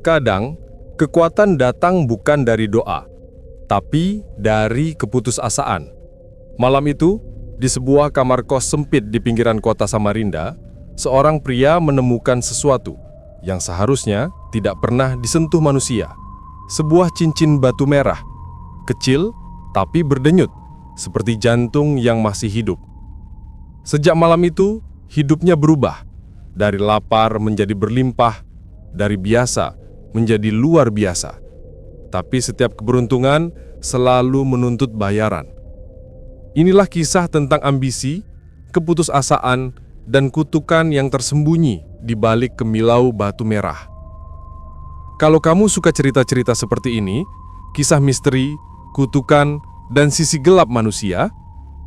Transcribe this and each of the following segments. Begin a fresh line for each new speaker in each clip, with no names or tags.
Kadang, kekuatan datang bukan dari doa, tapi dari keputusasaan. Malam itu, di sebuah kamar kos sempit di pinggiran kota Samarinda, seorang pria menemukan sesuatu yang seharusnya tidak pernah disentuh manusia. Sebuah cincin batu merah, kecil tapi berdenyut, seperti jantung yang masih hidup. Sejak malam itu, hidupnya berubah. Dari lapar menjadi berlimpah, dari biasa menjadi luar biasa. Tapi setiap keberuntungan selalu menuntut bayaran. Inilah kisah tentang ambisi, keputusasaan, dan kutukan yang tersembunyi di balik kemilau batu merah. Kalau kamu suka cerita-cerita seperti ini, kisah misteri, kutukan, dan sisi gelap manusia,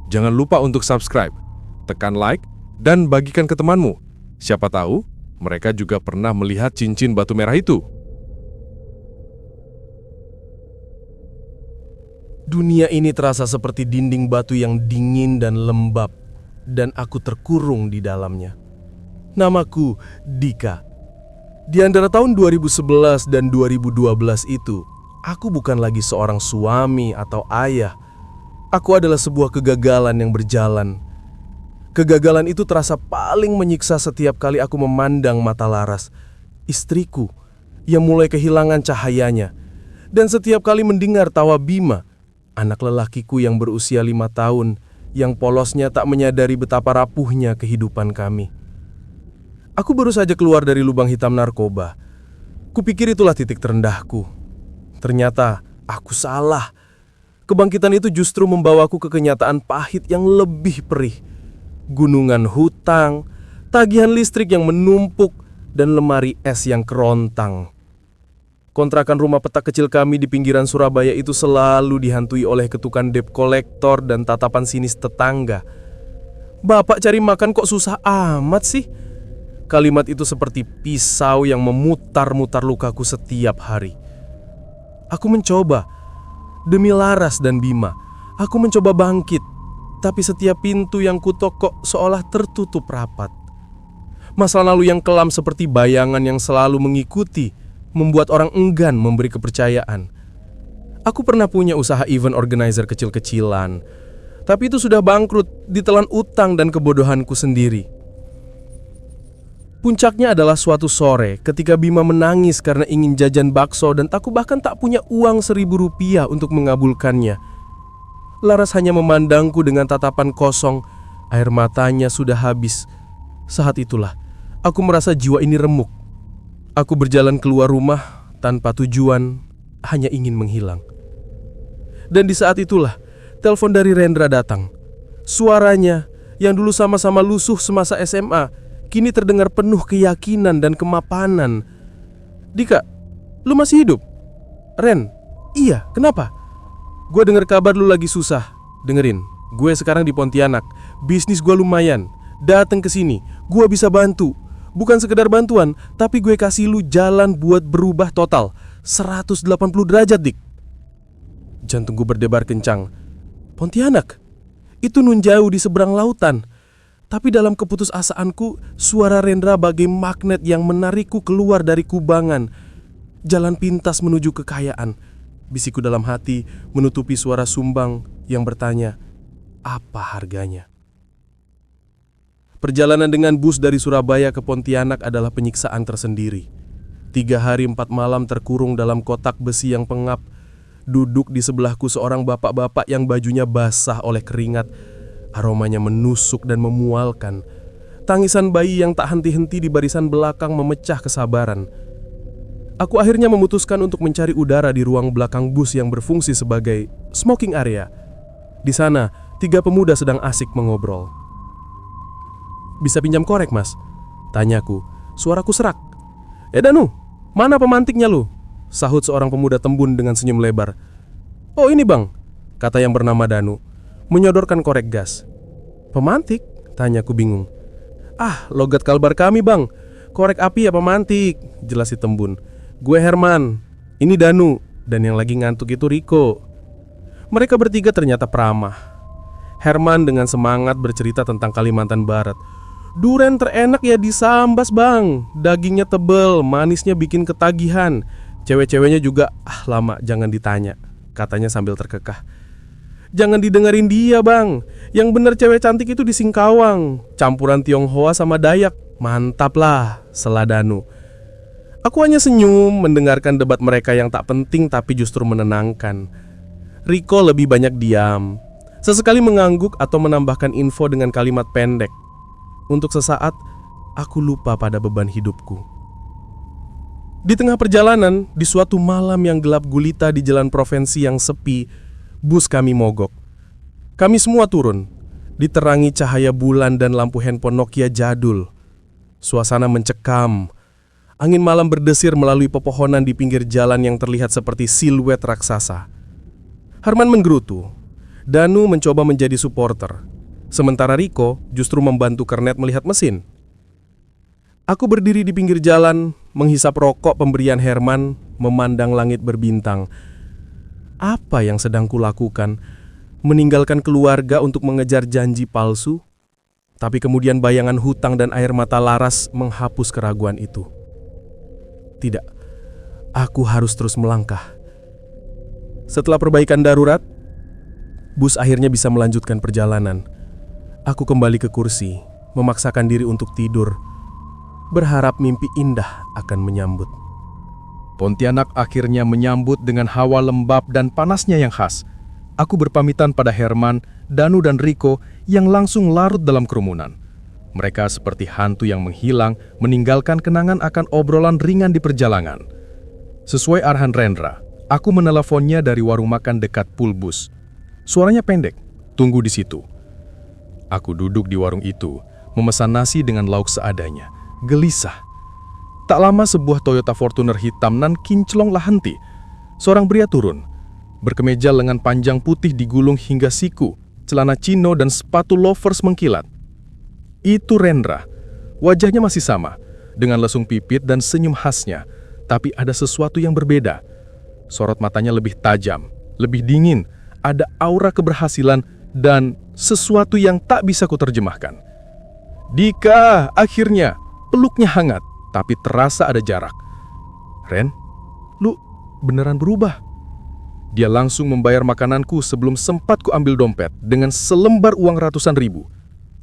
jangan lupa untuk subscribe, tekan like, dan bagikan ke temanmu. Siapa tahu, mereka juga pernah melihat cincin batu merah itu.
Dunia ini terasa seperti dinding batu yang dingin dan lembab, dan aku terkurung di dalamnya. Namaku Dika. Di antara tahun 2011 dan 2012 itu, aku bukan lagi seorang suami atau ayah. Aku adalah sebuah kegagalan yang berjalan. Kegagalan itu terasa paling menyiksa setiap kali aku memandang mata Laras, istriku, yang mulai kehilangan cahayanya. Dan setiap kali mendengar tawa Bima, anak lelakiku yang berusia 5 tahun, yang polosnya tak menyadari betapa rapuhnya kehidupan kami. Aku baru saja keluar dari lubang hitam narkoba. Kupikir itulah titik terendahku. Ternyata aku salah. Kebangkitan itu justru membawaku ke kenyataan pahit yang lebih perih. Gunungan hutang, tagihan listrik yang menumpuk, dan lemari es yang kerontang. Kontrakan rumah petak kecil kami di pinggiran Surabaya itu selalu dihantui oleh ketukan debt collector dan tatapan sinis tetangga. "Bapak cari makan kok susah amat sih?" Kalimat itu seperti pisau yang memutar-mutar lukaku setiap hari. Aku mencoba, demi Laras dan Bima, aku mencoba bangkit. Tapi setiap pintu yang kutok kok seolah tertutup rapat. Masa lalu yang kelam seperti bayangan yang selalu mengikuti, membuat orang enggan memberi kepercayaan. Aku pernah punya usaha event organizer kecil-kecilan, tapi itu sudah bangkrut ditelan utang dan kebodohanku sendiri. Puncaknya adalah suatu sore ketika Bima menangis karena ingin jajan bakso dan aku bahkan tak punya uang Rp1.000 untuk mengabulkannya. Laras hanya memandangku dengan tatapan kosong, air matanya sudah habis. Saat itulah, aku merasa jiwa ini remuk. Aku berjalan keluar rumah tanpa tujuan, hanya ingin menghilang. Dan di saat itulah, telepon dari Rendra datang. Suaranya, yang dulu sama-sama lusuh semasa SMA, kini terdengar penuh keyakinan dan kemapanan. "Dika, lu masih hidup?" "Ren, iya, kenapa?" "Gue denger kabar lu lagi susah. Dengerin, gue sekarang di Pontianak. Bisnis gue lumayan. Dateng ke sini, gue bisa bantu. Bukan sekedar bantuan, tapi gue kasih lu jalan buat berubah total 180 derajat, Dik." Jantungku berdebar kencang. Pontianak? Itu nun jauh di seberang lautan. Tapi dalam keputusasaanku, suara Rendra bagai magnet yang menarikku keluar dari kubangan. Jalan pintas menuju kekayaan. Bisikku dalam hati menutupi suara sumbang yang bertanya, apa harganya? Perjalanan dengan bus dari Surabaya ke Pontianak adalah penyiksaan tersendiri. 3 hari 4 malam terkurung dalam kotak besi yang pengap. Duduk di sebelahku seorang bapak-bapak yang bajunya basah oleh keringat. Aromanya menusuk dan memualkan. Tangisan bayi yang tak henti-henti di barisan belakang memecah kesabaran. Aku akhirnya memutuskan untuk mencari udara di ruang belakang bus yang berfungsi sebagai smoking area. Di sana, 3 pemuda sedang asik mengobrol. "Bisa pinjam korek, Mas?" tanyaku. Suaraku serak. Danu, mana pemantiknya lu?" sahut seorang pemuda tembun dengan senyum lebar. "Oh ini bang," kata yang bernama Danu, menyodorkan korek gas. "Pemantik?" tanyaku bingung. "Ah, logat kalbar kami bang. Korek api ya pemantik," jelas si tembun. "Gue Herman, ini Danu, dan yang lagi ngantuk itu Riko." Mereka bertiga ternyata peramah. Herman dengan semangat bercerita tentang Kalimantan Barat. Duren terenak ya di Sambas bang. Dagingnya tebel, manisnya bikin ketagihan. Cewek-ceweknya juga, lama jangan ditanya, katanya sambil terkekah. Jangan didengerin dia bang. Yang bener cewek cantik itu di Singkawang. Campuran Tionghoa sama Dayak. Mantap lah, sela Danu. Aku hanya senyum mendengarkan debat mereka yang tak penting tapi justru menenangkan. Riko lebih banyak diam. Sesekali mengangguk atau menambahkan info dengan kalimat pendek. Untuk sesaat, aku lupa pada beban hidupku. Di tengah perjalanan, di suatu malam yang gelap gulita di jalan provinsi yang sepi, bus kami mogok. Kami semua turun, diterangi cahaya bulan dan lampu handphone Nokia jadul. Suasana mencekam. Angin malam berdesir melalui pepohonan di pinggir jalan yang terlihat seperti siluet raksasa. Harman menggerutu. Danu mencoba menjadi supporter. Sementara Riko justru membantu Kernet melihat mesin. Aku berdiri di pinggir jalan, menghisap rokok pemberian Herman, memandang langit berbintang. Apa yang sedang kulakukan? Meninggalkan keluarga untuk mengejar janji palsu? Tapi kemudian bayangan hutang dan air mata laras menghapus keraguan itu. Tidak, aku harus terus melangkah. Setelah perbaikan darurat, bus akhirnya bisa melanjutkan perjalanan. Aku kembali ke kursi, memaksakan diri untuk tidur, berharap mimpi indah akan menyambut.
Pontianak akhirnya menyambut dengan hawa lembab dan panasnya yang khas. Aku berpamitan pada Herman, Danu dan Riko yang langsung larut dalam kerumunan. Mereka seperti hantu yang menghilang, meninggalkan kenangan akan obrolan ringan di perjalanan. Sesuai arahan Rendra, aku meneleponnya dari warung makan dekat Pulbus. Suaranya pendek, tunggu di situ. Aku duduk di warung itu, memesan nasi dengan lauk seadanya, gelisah. Tak lama sebuah Toyota Fortuner hitam nan kinclonglah henti. Seorang pria turun, berkemeja lengan panjang putih digulung hingga siku, celana chino dan sepatu loafers mengkilat. Itu Rendra. Wajahnya masih sama, dengan lesung pipit dan senyum khasnya, tapi ada sesuatu yang berbeda. Sorot matanya lebih tajam, lebih dingin, ada aura keberhasilan dan sesuatu yang tak bisa kuterjemahkan. Dika, akhirnya, peluknya hangat, tapi terasa ada jarak. Ren, lu beneran berubah. Dia langsung membayar makananku sebelum sempat ku ambil dompet dengan selembar uang ratusan ribu.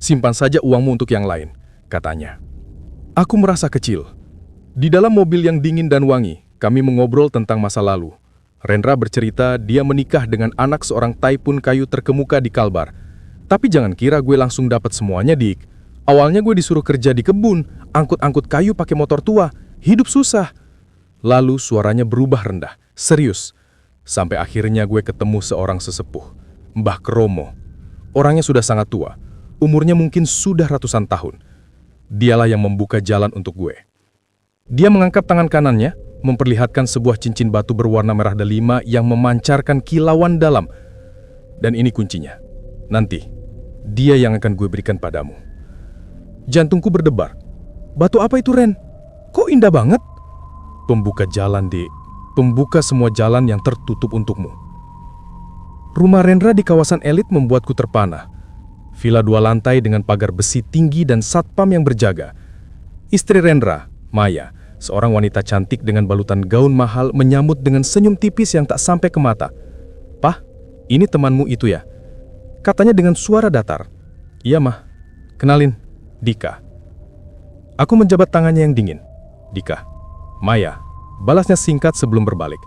Simpan saja uangmu untuk yang lain, katanya. Aku merasa kecil. Di dalam mobil yang dingin dan wangi, kami mengobrol tentang masa lalu. Rendra bercerita dia menikah dengan anak seorang taipun kayu terkemuka di Kalbar. Tapi jangan kira gue langsung dapat semuanya, Dik. Awalnya gue disuruh kerja di kebun, angkut-angkut kayu pakai motor tua, hidup susah. Lalu suaranya berubah rendah, serius. Sampai akhirnya gue ketemu seorang sesepuh, Mbah Kromo. Orangnya sudah sangat tua, umurnya mungkin sudah ratusan tahun. Dialah yang membuka jalan untuk gue. Dia mengangkat tangan kanannya, memperlihatkan sebuah cincin batu berwarna merah delima yang memancarkan kilauan dalam. Dan ini kuncinya. Nanti, dia yang akan gue berikan padamu. Jantungku berdebar. Batu apa itu, Ren? Kok indah banget? Pembuka jalan, Dik. Pembuka semua jalan yang tertutup untukmu. Rumah Rendra di kawasan elit membuatku terpana. Villa 2 lantai dengan pagar besi tinggi dan satpam yang berjaga. Istri Rendra, Maya, seorang wanita cantik dengan balutan gaun mahal menyambut dengan senyum tipis yang tak sampai ke mata. "Pah, ini temanmu itu ya?" Katanya dengan suara datar. "Iya, Mah. Kenalin, Dika." Aku menjabat tangannya yang dingin. "Dika." "Maya." Balasnya singkat sebelum berbalik.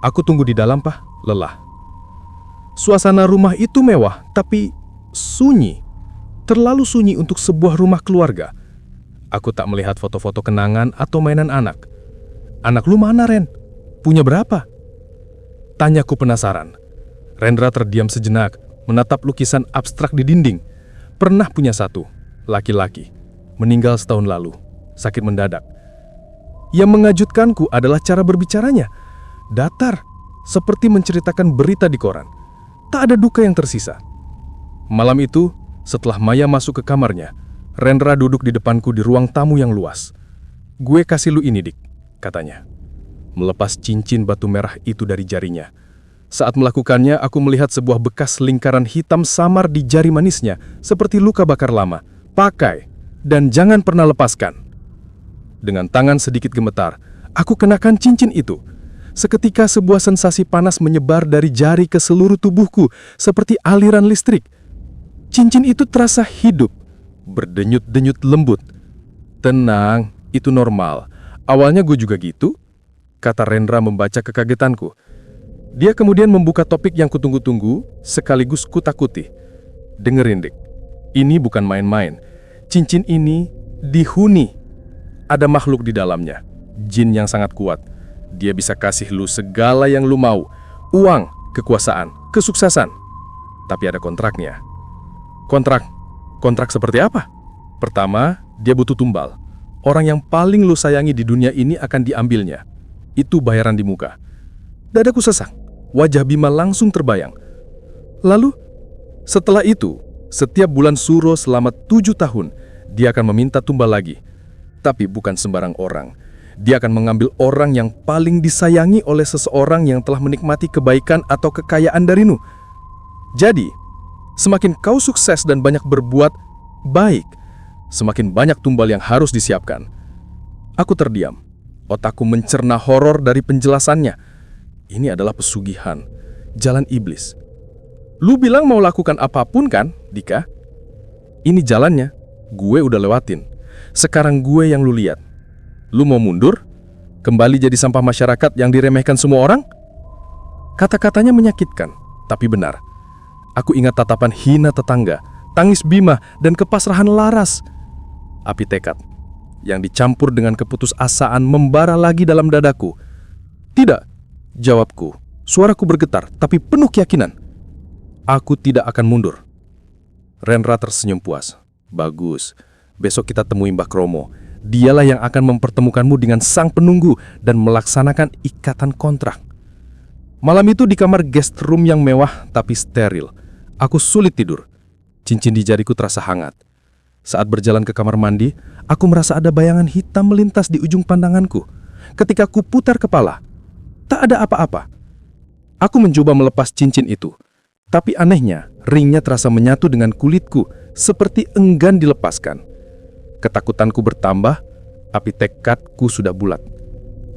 "Aku tunggu di dalam, Pah. Lelah." Suasana rumah itu mewah, tapi sunyi. Terlalu sunyi untuk sebuah rumah keluarga. Aku tak melihat foto-foto kenangan atau mainan anak. "Anak lu mana, Ren? Punya berapa?" Tanyaku penasaran. Rendra terdiam sejenak, menatap lukisan abstrak di dinding. Pernah punya satu, laki-laki. Meninggal setahun lalu, sakit mendadak. Yang mengejutkanku adalah cara berbicaranya. Datar, seperti menceritakan berita di koran. Tak ada duka yang tersisa. Malam itu, setelah Maya masuk ke kamarnya, Rendra duduk di depanku di ruang tamu yang luas. "Gue kasih lu ini, Dik," katanya. Melepas cincin batu merah itu dari jarinya. Saat melakukannya, aku melihat sebuah bekas lingkaran hitam samar di jari manisnya, seperti luka bakar lama. "Pakai,"
dan jangan pernah lepaskan." Dengan tangan sedikit gemetar, aku kenakan cincin itu. Seketika sebuah sensasi panas menyebar dari jari ke seluruh tubuhku seperti aliran listrik. Cincin itu terasa hidup, berdenyut-denyut lembut. "Tenang, itu normal. Awalnya gue juga gitu," kata Rendra membaca kekagetanku. Dia kemudian membuka topik yang kutunggu-tunggu, sekaligus kutakuti. "Dengerin, Dik. Ini bukan main-main. Cincin ini dihuni. Ada makhluk di dalamnya. Jin yang sangat kuat. Dia bisa kasih lu segala yang lu mau. Uang, kekuasaan, kesuksesan. Tapi ada kontraknya." "Kontrak? Kontrak seperti apa?" "Pertama, dia butuh tumbal. Orang yang paling lu sayangi di dunia ini akan diambilnya. Itu bayaran di muka." Dadaku sesak. Wajah Bima langsung terbayang. "Lalu, setelah itu, setiap bulan suro selama 7 tahun, dia akan meminta tumbal lagi. Tapi bukan sembarang orang. Dia akan mengambil orang yang paling disayangi oleh seseorang yang telah menikmati kebaikan atau kekayaan darimu. Jadi, semakin kau sukses dan banyak berbuat baik, semakin banyak tumbal yang harus disiapkan." Aku terdiam. Otakku mencerna horor dari penjelasannya. Ini adalah pesugihan, jalan iblis. "Lu bilang mau lakukan apapun kan, Dika? Ini jalannya, gue udah lewatin. Sekarang gue yang lu lihat. Lu mau mundur? Kembali jadi sampah masyarakat yang diremehkan semua orang?" Kata-katanya menyakitkan, tapi benar. Aku ingat tatapan hina tetangga, tangis Bima, dan kepasrahan Laras. Api tekad yang dicampur dengan keputusasaan membara lagi dalam dadaku. "Tidak," jawabku. Suaraku bergetar, tapi penuh keyakinan. "Aku tidak akan mundur." Rendra tersenyum puas. "Bagus. Besok kita temui Mbah Kromo. Dialah yang akan mempertemukanmu dengan sang penunggu dan melaksanakan ikatan kontrak." Malam itu di kamar guest room yang mewah tapi steril, aku sulit tidur. Cincin di jariku terasa hangat. Saat berjalan ke kamar mandi, aku merasa ada bayangan hitam melintas di ujung pandanganku. Ketika ku putar kepala, tak ada apa-apa. Aku mencoba melepas cincin itu, tapi anehnya, ringnya terasa menyatu dengan kulitku, seperti enggan dilepaskan. Ketakutanku bertambah, api tekadku sudah bulat.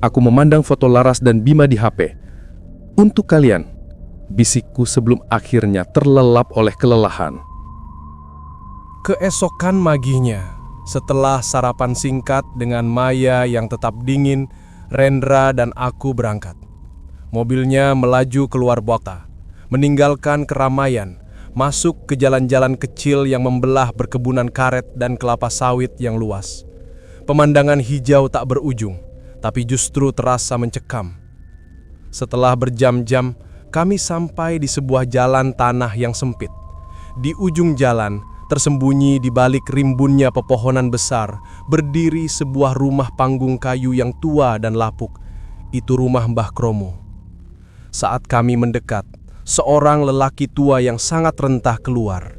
Aku memandang foto Laras dan Bima di HP. "Untuk kalian," bisikku sebelum akhirnya terlelap oleh kelelahan.
Keesokan maginya, setelah sarapan singkat dengan Maya yang tetap dingin, Rendra dan aku berangkat. Mobilnya melaju keluar kota, meninggalkan keramaian, masuk ke jalan-jalan kecil yang membelah perkebunan karet dan kelapa sawit yang luas. Pemandangan hijau tak berujung, tapi justru terasa mencekam. Setelah berjam-jam, kami sampai di sebuah jalan tanah yang sempit. Di ujung jalan, tersembunyi di balik rimbunnya pepohonan besar, berdiri sebuah rumah panggung kayu yang tua dan lapuk. Itu rumah Mbah Kromo. Saat kami mendekat, seorang lelaki tua yang sangat rentah keluar.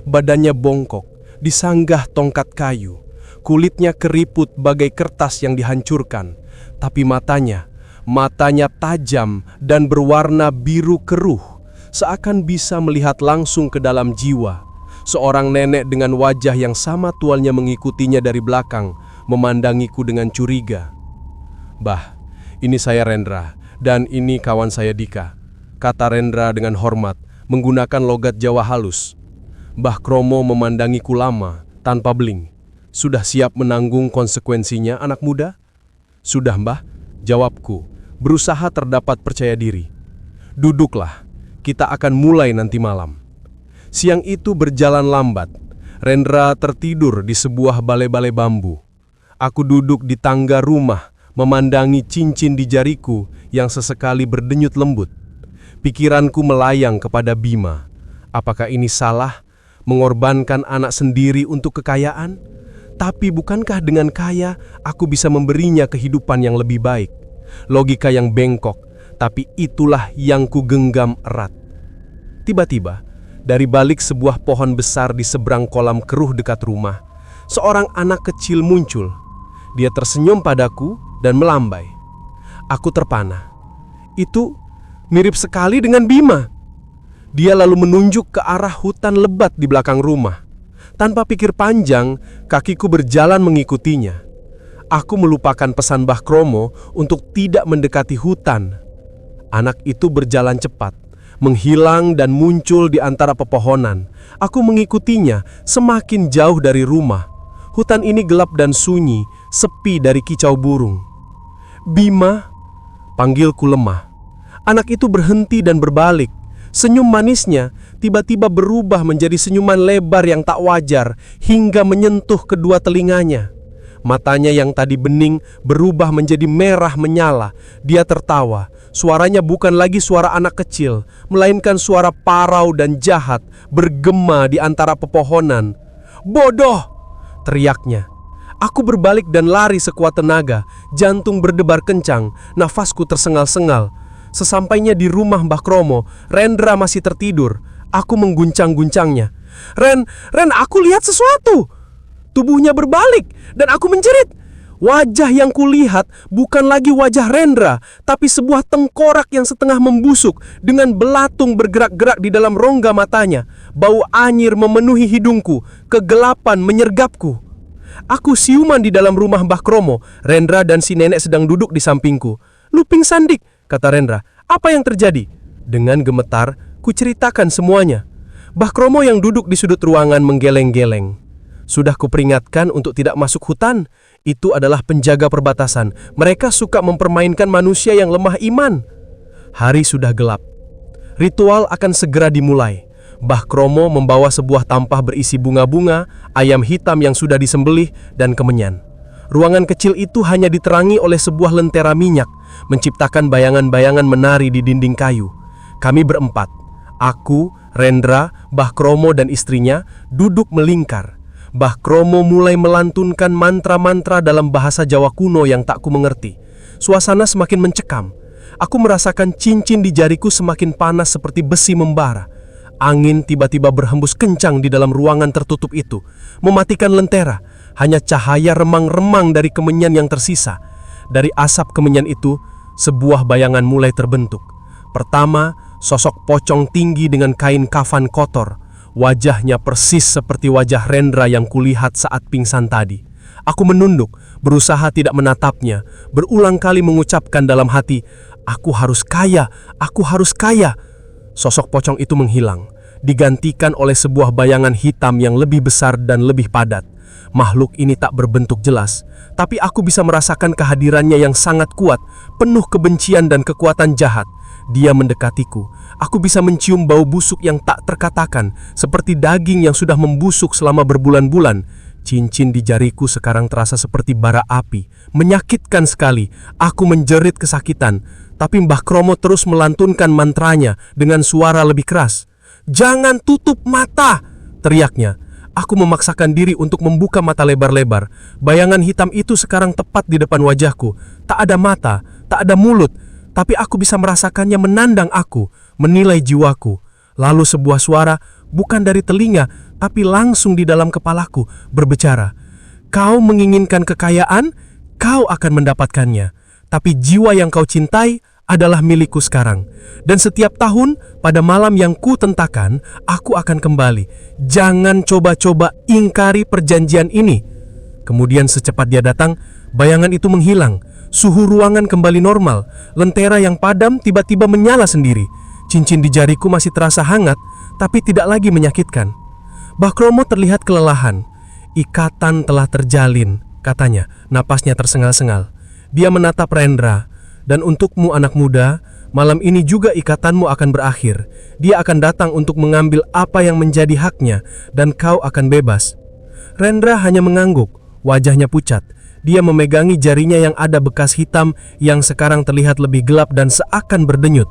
Badannya bongkok, disanggah tongkat kayu. Kulitnya keriput bagai kertas yang dihancurkan, tapi matanya tajam dan berwarna biru keruh, seakan bisa melihat langsung ke dalam jiwa. Seorang nenek dengan wajah yang sama tualnya mengikutinya dari belakang, memandangiku dengan curiga. "Bah, ini saya Rendra, dan ini kawan saya Dika," kata Rendra dengan hormat, menggunakan logat Jawa halus. Mbah Kromo memandangiku lama, tanpa bling. "Sudah siap menanggung konsekuensinya, anak muda?" "Sudah, Mbah," jawabku, berusaha terdapat percaya diri. "Duduklah, kita akan mulai nanti malam." Siang itu berjalan lambat. Rendra tertidur di sebuah balai-balai bambu. Aku duduk di tangga rumah, memandangi cincin di jariku yang sesekali berdenyut lembut. Pikiranku melayang kepada Bima. Apakah ini salah, mengorbankan anak sendiri untuk kekayaan? Tapi bukankah dengan kaya, aku bisa memberinya kehidupan yang lebih baik? Logika yang bengkok, tapi itulah yang kugenggam erat. Tiba-tiba, dari balik sebuah pohon besar di seberang kolam keruh dekat rumah, seorang anak kecil muncul. Dia tersenyum padaku dan melambai. Aku terpana. Itu mirip sekali dengan Bima. Dia lalu menunjuk ke arah hutan lebat di belakang rumah.
Tanpa pikir panjang, kakiku berjalan mengikutinya. Aku melupakan pesan Mbah Kromo untuk tidak mendekati hutan. Anak itu berjalan cepat, menghilang dan muncul di antara pepohonan. Aku mengikutinya semakin jauh dari rumah. Hutan ini gelap dan sunyi, sepi dari kicau burung. "Bima," panggilku lemah. Anak itu berhenti dan berbalik. Senyum manisnya tiba-tiba berubah menjadi senyuman lebar yang tak wajar hingga menyentuh kedua telinganya. Matanya yang tadi bening berubah menjadi merah menyala. Dia tertawa. Suaranya bukan lagi suara anak kecil, melainkan suara parau dan jahat bergema di antara pepohonan. "Bodoh!" teriaknya. Aku berbalik dan lari sekuat tenaga. Jantung berdebar kencang, nafasku tersengal-sengal. Sesampainya di rumah Mbah Kromo, Rendra masih tertidur. Aku mengguncang-guncangnya. Ren, aku lihat sesuatu!" Tubuhnya berbalik dan aku menjerit. Wajah yang kulihat bukan lagi wajah Rendra, tapi sebuah tengkorak yang setengah membusuk dengan belatung bergerak-gerak di dalam rongga matanya. Bau anyir memenuhi hidungku, kegelapan menyergapku. Aku siuman di dalam rumah Mbah Kromo. Rendra dan si nenek sedang duduk di sampingku. "Lu pingsan, Dik," kata Rendra. "Apa yang terjadi?" Dengan gemetar, kuceritakan semuanya. Mbah Kromo yang duduk di sudut ruangan menggeleng-geleng. "Sudah kuperingatkan untuk tidak masuk hutan. Itu adalah penjaga perbatasan. Mereka suka mempermainkan manusia yang lemah iman." Hari sudah gelap. Ritual akan segera dimulai. Mbah Kromo membawa sebuah tampah berisi bunga-bunga, ayam hitam yang sudah disembelih, dan kemenyan. Ruangan kecil itu hanya diterangi oleh sebuah lentera minyak, menciptakan bayangan-bayangan menari di dinding kayu. Kami berempat, aku, Rendra, Mbah Kromo dan istrinya, duduk melingkar. Mbah Kromo mulai melantunkan mantra-mantra dalam bahasa Jawa kuno yang tak ku mengerti. Suasana semakin mencekam. Aku merasakan cincin di jariku semakin panas seperti besi membara. Angin tiba-tiba berhembus kencang di dalam ruangan tertutup itu, mematikan lentera. Hanya cahaya remang-remang dari kemenyan yang tersisa. Dari asap kemenyan itu, sebuah bayangan mulai terbentuk. Pertama, sosok pocong tinggi dengan kain kafan kotor. Wajahnya persis seperti wajah Rendra yang kulihat saat pingsan tadi. Aku menunduk, berusaha tidak menatapnya, berulang kali mengucapkan dalam hati, "Aku harus kaya, aku harus kaya." Sosok pocong itu menghilang, digantikan oleh sebuah bayangan hitam yang lebih besar dan lebih padat. Makhluk ini tak berbentuk jelas, tapi aku bisa merasakan kehadirannya yang sangat kuat, penuh kebencian dan kekuatan jahat. Dia mendekatiku. Aku bisa mencium bau busuk yang tak terkatakan, seperti daging yang sudah membusuk selama berbulan-bulan. Cincin di jariku sekarang terasa seperti bara api, menyakitkan sekali. Aku menjerit kesakitan, tapi Mbah Kromo terus melantunkan mantranya dengan suara lebih keras. "Jangan tutup mata!" teriaknya. Aku memaksakan diri untuk membuka mata lebar-lebar. Bayangan hitam itu sekarang tepat di depan wajahku. Tak ada mata, tak ada mulut, tapi aku bisa merasakannya menandang aku, menilai jiwaku. Lalu sebuah suara, bukan dari telinga, tapi langsung di dalam kepalaku, berbicara. "Kau menginginkan kekayaan, kau akan mendapatkannya. Tapi jiwa yang kau cintai adalah milikku sekarang. Dan setiap tahun, pada malam yang ku tentakan, aku akan kembali. Jangan coba-coba ingkari perjanjian ini." Kemudian secepat dia datang, bayangan itu menghilang. Suhu ruangan kembali normal. Lentera yang padam tiba-tiba menyala sendiri. Cincin di jariku masih terasa hangat, tapi tidak lagi menyakitkan. Mbah Kromo terlihat kelelahan. "Ikatan telah terjalin," katanya, napasnya tersengal-sengal. Dia menatap Rendra. "Dan untukmu anak muda, malam ini juga ikatanmu akan berakhir. Dia akan datang untuk mengambil apa yang menjadi haknya, dan kau akan bebas." Rendra hanya mengangguk, wajahnya pucat. Dia memegangi jarinya yang ada bekas hitam yang sekarang terlihat lebih gelap dan seakan berdenyut.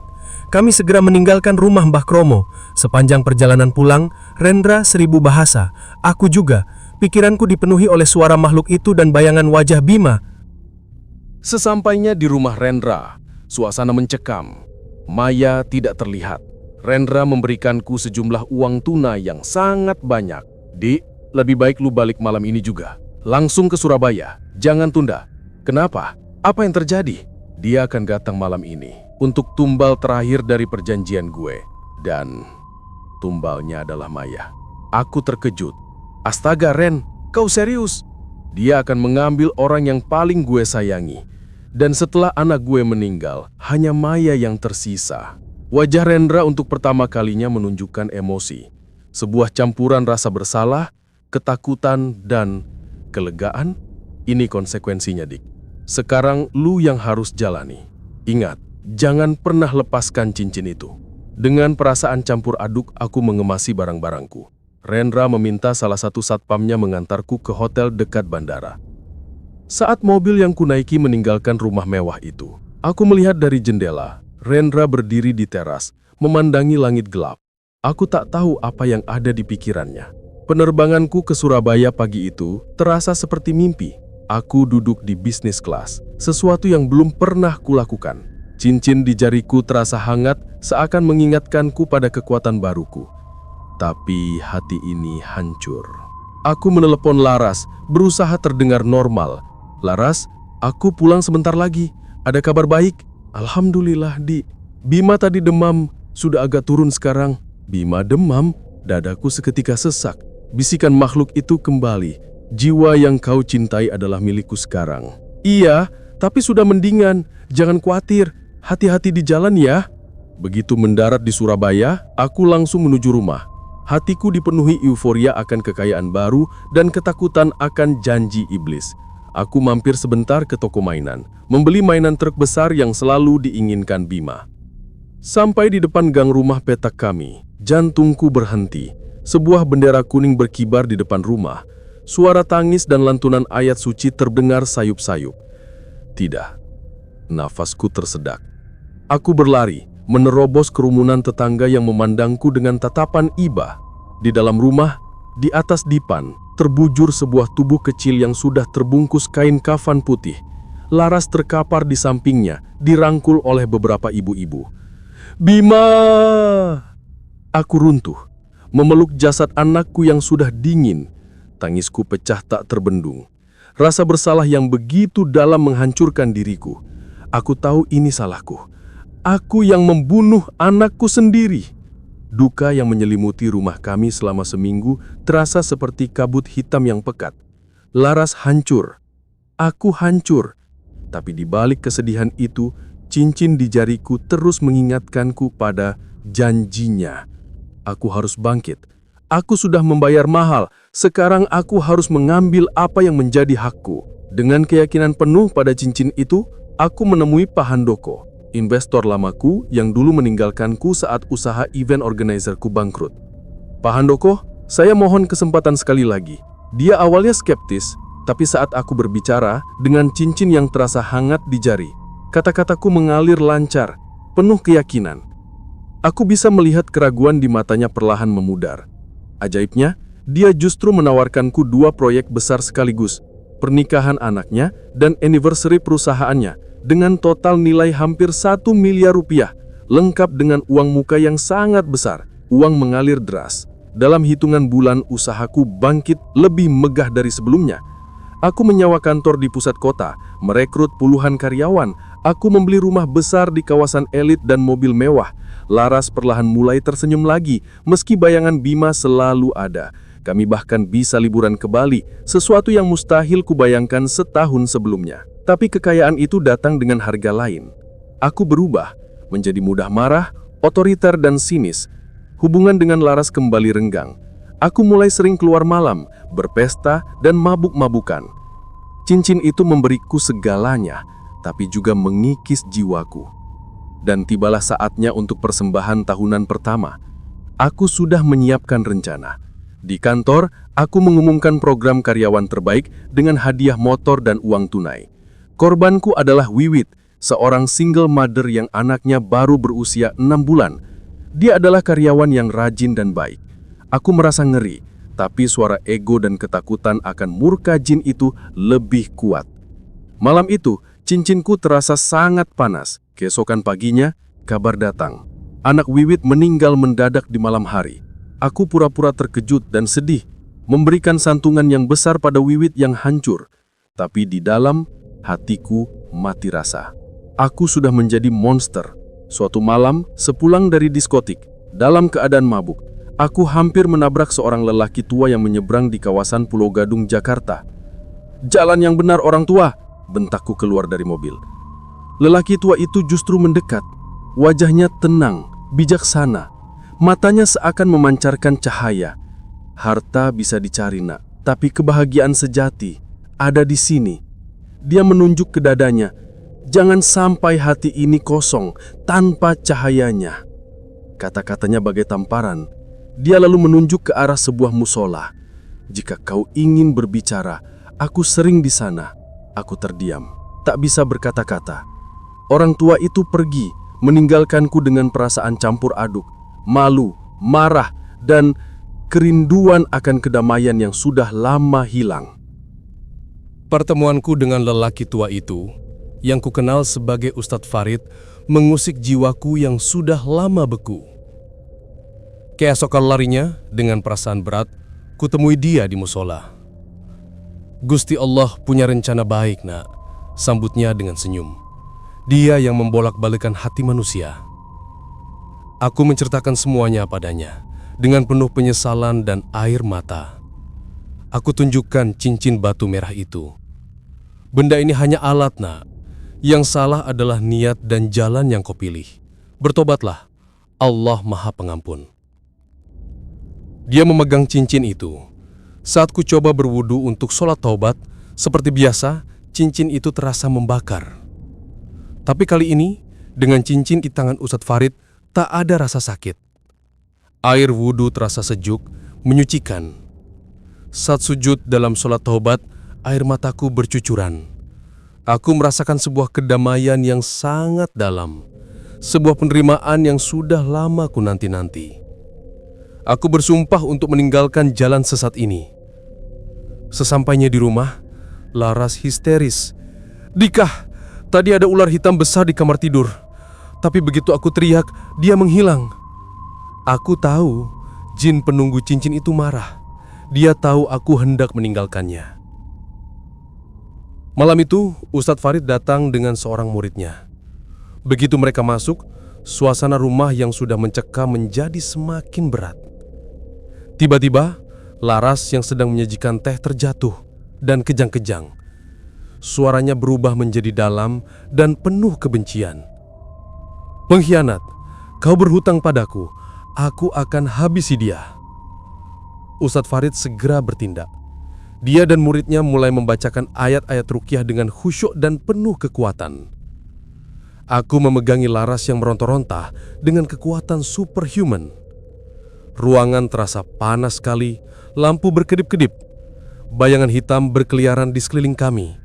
Kami segera meninggalkan rumah Mbah Kromo. Sepanjang perjalanan pulang, Rendra 1000 bahasa. Aku juga. Pikiranku dipenuhi oleh suara makhluk itu dan bayangan wajah Bima.
Sesampainya di rumah Rendra, suasana mencekam. Maya tidak terlihat. Rendra memberikanku sejumlah uang tunai yang sangat banyak. "Dik, lebih baik lu balik malam ini juga. Langsung ke Surabaya, jangan tunda." "Kenapa? Apa yang terjadi?" "Dia akan datang malam ini untuk tumbal terakhir dari perjanjian gue. Dan tumbalnya adalah Maya." Aku terkejut.
Astaga Ren, kau serius? Dia akan mengambil orang yang paling gue sayangi. Dan setelah anak gue meninggal, hanya Maya yang tersisa. Wajah Rendra untuk pertama kalinya menunjukkan emosi. Sebuah campuran rasa bersalah, ketakutan, dan kelegaan. Ini konsekuensinya, Dik. Sekarang lu yang harus jalani. Ingat, jangan pernah lepaskan cincin itu. Dengan perasaan campur aduk, aku mengemasi barang-barangku. Rendra meminta salah satu satpamnya mengantarku ke hotel dekat bandara. Saat mobil yang kunaiki meninggalkan rumah mewah itu, aku melihat dari jendela, Rendra berdiri di teras, memandangi langit gelap. Aku tak tahu apa yang ada di pikirannya. Penerbanganku ke Surabaya pagi itu terasa seperti mimpi. Aku duduk di bisnis kelas, sesuatu yang belum pernah kulakukan. Cincin di jariku terasa hangat, seakan mengingatkanku pada kekuatan baruku. Tapi hati ini hancur. Aku menelepon Laras, berusaha terdengar normal. Laras, aku pulang sebentar lagi. Ada kabar baik? Alhamdulillah, Di. Bima tadi demam, sudah agak turun sekarang. Bima demam? Dadaku seketika sesak. Bisikan makhluk itu kembali. Jiwa yang kau cintai adalah milikku sekarang. Iya, tapi sudah mendingan. Jangan khawatir. Hati-hati di jalan ya. Begitu mendarat di Surabaya, aku langsung menuju rumah. Hatiku dipenuhi euforia akan kekayaan baru dan ketakutan akan janji iblis. Aku mampir sebentar ke toko mainan, membeli mainan truk besar yang selalu diinginkan Bima. Sampai di depan gang rumah petak kami, jantungku berhenti. Sebuah bendera kuning berkibar di depan rumah. Suara tangis dan lantunan ayat suci terdengar sayup-sayup. Tidak, nafasku tersedak. Aku berlari, menerobos kerumunan tetangga yang memandangku dengan tatapan iba. Di dalam rumah, di atas dipan, terbujur sebuah tubuh kecil yang sudah terbungkus kain kafan putih. Laras terkapar di sampingnya, dirangkul oleh beberapa ibu-ibu. Bima! Aku runtuh, memeluk jasad anakku yang sudah dingin. Tangisku pecah tak terbendung. Rasa bersalah yang begitu dalam menghancurkan diriku. Aku tahu ini salahku. Aku yang membunuh anakku sendiri. Duka yang menyelimuti rumah kami selama seminggu terasa seperti kabut hitam yang pekat. Laras hancur. Aku hancur. Tapi di balik kesedihan itu, cincin di jariku terus mengingatkanku pada janjinya. Aku harus bangkit. Aku sudah membayar mahal. Sekarang aku harus mengambil apa yang menjadi hakku. Dengan keyakinan penuh pada cincin itu, aku menemui Pak Handoko, investor lamaku yang dulu meninggalkanku saat usaha event organizerku bangkrut. Pak Handoko, saya mohon kesempatan sekali lagi. Dia awalnya skeptis, tapi saat aku berbicara dengan cincin yang terasa hangat di jari, kata-kataku mengalir lancar, penuh keyakinan. Aku bisa melihat keraguan di matanya perlahan memudar. Ajaibnya, dia justru menawarkanku 2 proyek besar sekaligus, pernikahan anaknya dan anniversary perusahaannya, dengan total nilai hampir 1 miliar rupiah, lengkap dengan uang muka yang sangat besar. Uang mengalir deras. Dalam hitungan bulan, usahaku bangkit lebih megah dari sebelumnya. Aku menyewa kantor di pusat kota, merekrut puluhan karyawan. Aku membeli rumah besar di kawasan elit dan mobil mewah. Laras perlahan mulai tersenyum lagi, meski bayangan Bima selalu ada. Kami bahkan bisa liburan ke Bali, sesuatu yang mustahil kubayangkan setahun sebelumnya. Tapi kekayaan itu datang dengan harga lain. Aku berubah, menjadi mudah marah, otoriter dan sinis. Hubungan dengan Laras kembali renggang. Aku mulai sering keluar malam, berpesta dan mabuk-mabukan. Cincin itu memberiku segalanya, tapi juga mengikis jiwaku. Dan tibalah saatnya untuk persembahan tahunan pertama. Aku sudah menyiapkan rencana. Di kantor, aku mengumumkan program karyawan terbaik dengan hadiah motor dan uang tunai. Korbanku adalah Wiwit, seorang single mother yang anaknya baru berusia 6 bulan. Dia adalah karyawan yang rajin dan baik. Aku merasa ngeri, tapi suara ego dan ketakutan akan murka jin itu lebih kuat. Malam itu, cincinku terasa sangat panas. Keesokan paginya, kabar datang. Anak Wiwit meninggal mendadak di malam hari. Aku pura-pura terkejut dan sedih, memberikan santungan yang besar pada Wiwit yang hancur. Tapi di dalam, hatiku mati rasa. Aku sudah menjadi monster. Suatu malam, sepulang dari diskotik, dalam keadaan mabuk, Aku hampir menabrak seorang lelaki tua yang menyeberang di kawasan Pulau Gadung, Jakarta. "Jalan yang benar orang tua!" bentakku keluar dari mobil. Lelaki tua itu justru mendekat. Wajahnya tenang, bijaksana. Matanya seakan memancarkan cahaya. "Harta bisa dicari, nak, tapi kebahagiaan sejati ada di sini." Dia menunjuk ke dadanya. "Jangan sampai hati ini kosong tanpa cahayanya." Kata-katanya bagai tamparan. Dia lalu menunjuk ke arah sebuah musola. "Jika kau ingin berbicara, aku sering di sana." Aku terdiam, tak bisa berkata-kata. Orang tua itu pergi, meninggalkanku dengan perasaan campur aduk, malu, marah, dan kerinduan akan kedamaian yang sudah lama hilang.
Pertemuanku dengan lelaki tua itu, yang kukenal sebagai Ustadz Farid, mengusik jiwaku yang sudah lama beku. Keesokan larinya, dengan perasaan berat, kutemui dia di musola. "Gusti Allah punya rencana baik, nak," sambutnya dengan senyum. Dia yang membolak-balikan hati manusia. Aku menceritakan semuanya padanya, dengan penuh penyesalan dan air mata. Aku tunjukkan cincin batu merah itu. "Benda ini hanya alat, nak. Yang salah adalah niat dan jalan yang kau pilih. Bertobatlah, Allah Maha Pengampun." Dia memegang cincin itu. Saat ku coba berwudu untuk sholat taubat, seperti biasa, cincin itu terasa membakar. Tapi kali ini, dengan cincin di tangan Ustadz Farid, tak ada rasa sakit. Air wudu terasa sejuk, menyucikan. Saat sujud dalam sholat taubat, air mataku bercucuran. Aku merasakan sebuah kedamaian yang sangat dalam, sebuah penerimaan yang sudah lama ku nanti-nanti. Aku bersumpah untuk meninggalkan jalan sesat ini. Sesampainya di rumah, Laras histeris. "Dika, tadi ada ular hitam besar di kamar tidur. Tapi begitu aku teriak, dia menghilang." Aku tahu jin penunggu cincin itu marah. Dia tahu aku hendak meninggalkannya. Malam itu, Ustadz Farid datang dengan seorang muridnya. Begitu mereka masuk, suasana rumah yang sudah mencekam menjadi semakin berat. Tiba-tiba, Laras yang sedang menyajikan teh terjatuh dan kejang-kejang. Suaranya berubah menjadi dalam dan penuh kebencian. "Pengkhianat, kau berhutang padaku. Aku akan habisi dia." Ustadz Farid segera bertindak. Dia dan muridnya mulai membacakan ayat-ayat ruqyah dengan khusyuk dan penuh kekuatan. Aku memegangi Laras yang meronta-ronta dengan kekuatan superhuman. Ruangan terasa panas sekali, lampu berkedip-kedip. Bayangan hitam berkeliaran di sekeliling kami.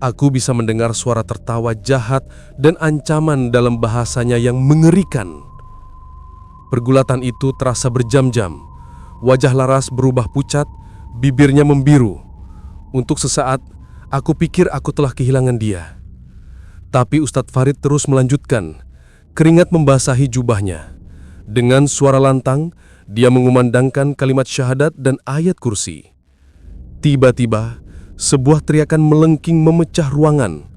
Aku bisa mendengar suara tertawa jahat dan ancaman dalam bahasanya yang mengerikan. Pergulatan itu terasa berjam-jam. Wajah Laras berubah pucat, bibirnya membiru. Untuk sesaat, aku pikir aku telah kehilangan dia. Tapi Ustadz Farid terus melanjutkan. Keringat membasahi jubahnya. Dengan suara lantang, dia mengumandangkan kalimat syahadat dan ayat kursi. Tiba-tiba, sebuah teriakan melengking memecah ruangan.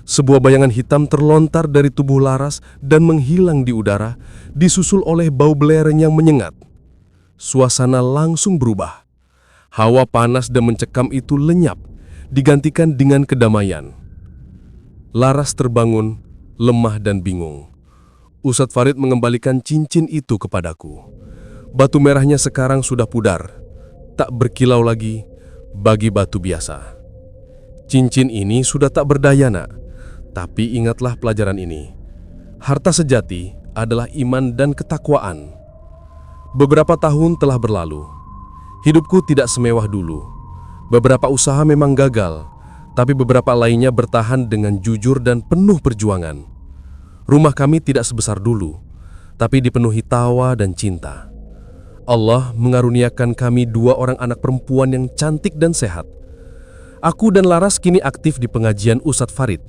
Sebuah bayangan hitam terlontar dari tubuh Laras dan menghilang di udara, disusul oleh bau belereng yang menyengat. Suasana langsung berubah. Hawa panas dan mencekam itu lenyap, digantikan dengan kedamaian. Laras terbangun, lemah dan bingung. Ustadz Farid mengembalikan cincin itu kepadaku. Batu merahnya sekarang sudah pudar, tak berkilau lagi bagi batu biasa. Cincin ini sudah tak berdaya, nak. Tapi ingatlah pelajaran ini. Harta sejati adalah iman dan ketakwaan. Beberapa tahun telah berlalu. Hidupku tidak semewah dulu. Beberapa usaha memang gagal, tapi beberapa lainnya bertahan dengan jujur dan penuh perjuangan. Rumah kami tidak sebesar dulu, tapi dipenuhi tawa dan cinta. Allah mengaruniakan kami 2 orang anak perempuan yang cantik dan sehat. Aku dan Laras kini aktif di pengajian Ustadz Farid.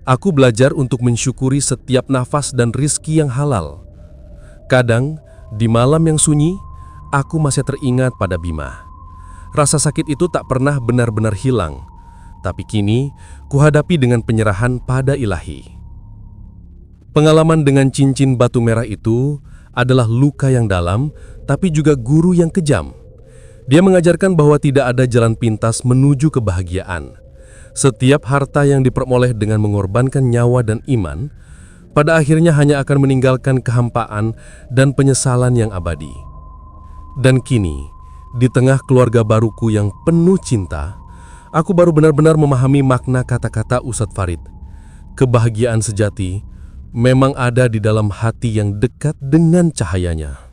Aku belajar untuk mensyukuri setiap nafas dan rizki yang halal. Kadang, di malam yang sunyi, aku masih teringat pada Bima. Rasa sakit itu tak pernah benar-benar hilang, tapi kini kuhadapi dengan penyerahan pada Ilahi. Pengalaman dengan cincin batu merah itu
adalah luka yang dalam, tapi juga guru yang kejam. Dia mengajarkan bahwa tidak ada jalan pintas menuju kebahagiaan. Setiap harta yang diperoleh dengan mengorbankan nyawa dan iman, pada akhirnya hanya akan meninggalkan kehampaan dan penyesalan yang abadi. Dan kini, di tengah keluarga baruku yang penuh cinta, aku baru benar-benar memahami makna kata-kata Ustadz Farid. Kebahagiaan sejati memang ada di dalam hati yang dekat dengan cahayanya.